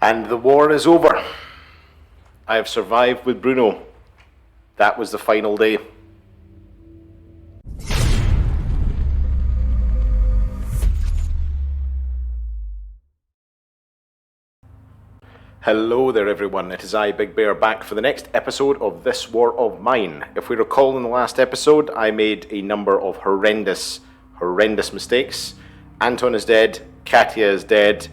And the war is over. I have survived with Bruno. That was the final day. Hello there everyone, it is I, Big Bear, back for the next episode of This War of Mine. If we recall in the last episode, I made a number of horrendous mistakes. Anton is dead, Katia is dead,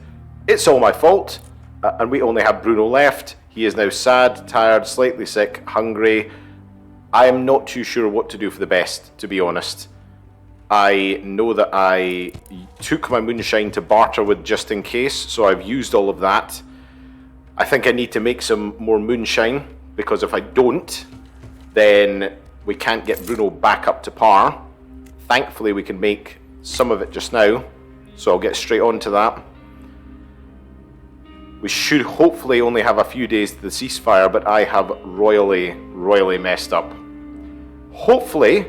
it's all my fault, and we only have Bruno left. He is now sad, tired, slightly sick, hungry. I am not too sure what to do for the best, to be honest. I know that I took my moonshine to barter with just in case, so I've used all of that. I think I need to make some more moonshine, because if I don't, then we can't get Bruno back up to par. Thankfully we can make some of it just now, so I'll get straight on to that. We should hopefully only have a few days to the ceasefire, but I have royally messed up. Hopefully,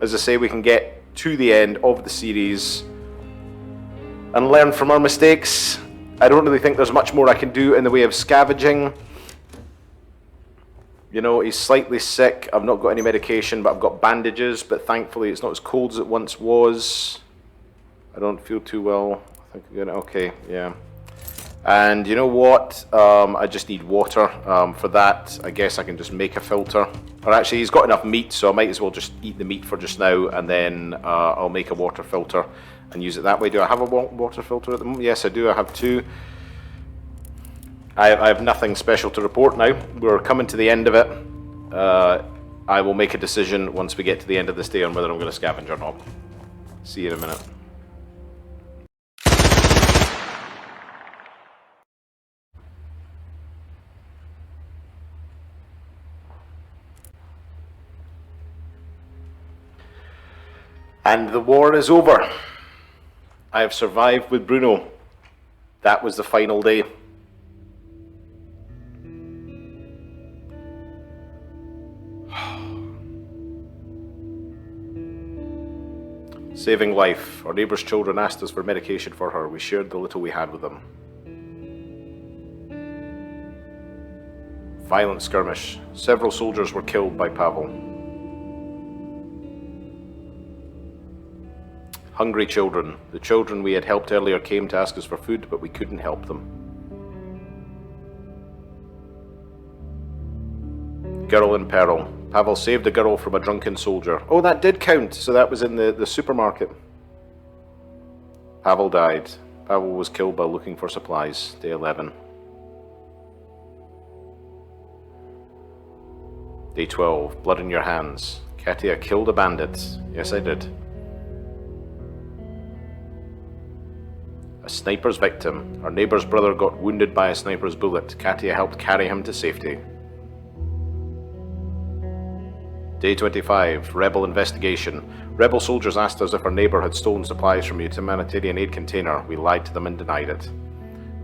as I say, we can get to the end of the series and learn from our mistakes. I don't really think there's much more I can do in the way of scavenging. You know, he's slightly sick. I've not got any medication, but I've got bandages. But thankfully, it's not as cold as it once was. I don't feel too well. I think I'm gonna, okay, yeah. And you know what? I just need water. For that, I guess I can just make a filter. Or actually, he's got enough meat, so I might as well just eat the meat for just now, and then I'll make a water filter and use it that way. Do I have a water filter at the moment? Yes, I do. I have two. I have nothing special to report now. We're coming to the end of it. I will make a decision once we get to the end of this day on whether I'm going to scavenge or not. See you in a minute. And the war is over. I have survived with Bruno. That was the final day. Saving life. Our neighbour's children asked us for medication for her. We shared the little we had with them. Violent skirmish. Several soldiers were killed by Pavel. Hungry children. The children we had helped earlier came to ask us for food, but we couldn't help them. Girl in peril. Pavel saved a girl from a drunken soldier. Oh, that did count, so that was in the supermarket. Pavel died. Pavel was killed by looking for supplies. Day 11. Day 12. Blood in your hands. Katia killed a bandit. Yes, I did. A sniper's victim. Our neighbour's brother got wounded by a sniper's bullet. Katia helped carry him to safety. Day 25. Rebel investigation. Rebel soldiers asked us if our neighbour had stolen supplies from a humanitarian aid container. We lied to them and denied it.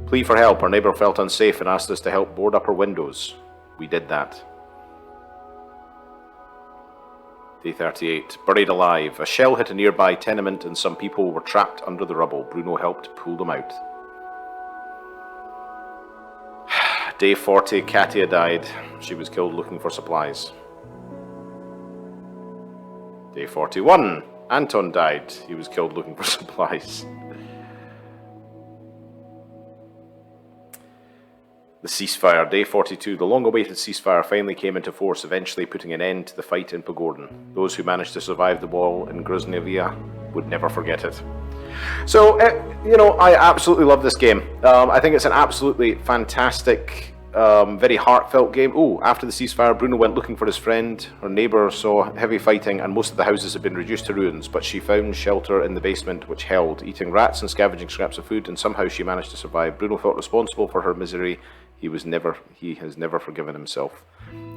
Plea for help. Our neighbour felt unsafe and asked us to help board up her windows. We did that. Day 38. Buried alive. A shell hit a nearby tenement and some people were trapped under the rubble. Bruno helped pull them out. Day 40. Katia died. She was killed looking for supplies. Day 41. Anton died. He was killed looking for supplies. The ceasefire. Day 42. The long-awaited ceasefire finally came into force, eventually putting an end to the fight in Pogordan. Those who managed to survive the wall in Groznyvia would never forget it. So, you know, I absolutely love this game. I think it's an absolutely fantastic, very heartfelt game. Oh, after the ceasefire, Bruno went looking for his friend. Her neighbour saw heavy fighting and most of the houses had been reduced to ruins, but she found shelter in the basement which held, eating rats and scavenging scraps of food, and somehow she managed to survive. Bruno felt responsible for her misery. He has never forgiven himself.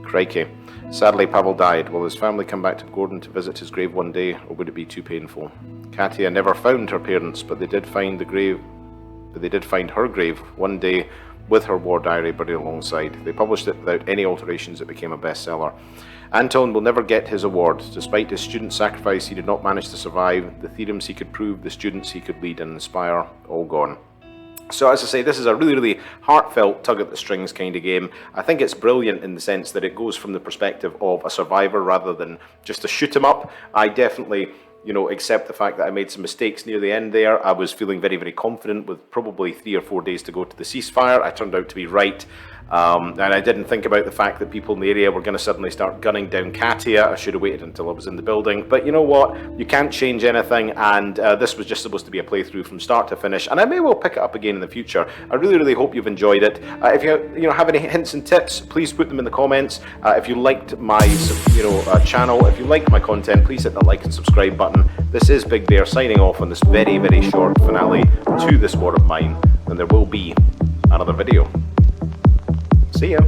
Crikey. Sadly, Pavel died. Will his family come back to Gordon to visit his grave one day, or would it be too painful? Katia never found her parents, but they did find her grave one day with her war diary buried alongside. They published it without any alterations. It became a bestseller. Anton will never get his award. Despite his student sacrifice, he did not manage to survive. The theorems he could prove, the students he could lead and inspire, all gone. So as I say, this is a really, really heartfelt tug at the strings kind of game. I think it's brilliant in the sense that it goes from the perspective of a survivor rather than just a shoot 'em up. I definitely, you know, accept the fact that I made some mistakes near the end there. I was feeling very, very confident with probably 3 or 4 days to go to the ceasefire. I turned out to be right. And I didn't think about the fact that people in the area were going to suddenly start gunning down Katia. I should have waited until I was in the building. But you know what? You can't change anything, and this was just supposed to be a playthrough from start to finish. And I may well pick it up again in the future. I really, really hope you've enjoyed it. If you have any hints and tips, please put them in the comments. If you liked my channel, if you like my content, please hit the like and subscribe button. This is Big Bear signing off on this very, very short finale to this war of mine. And there will be another video. See ya.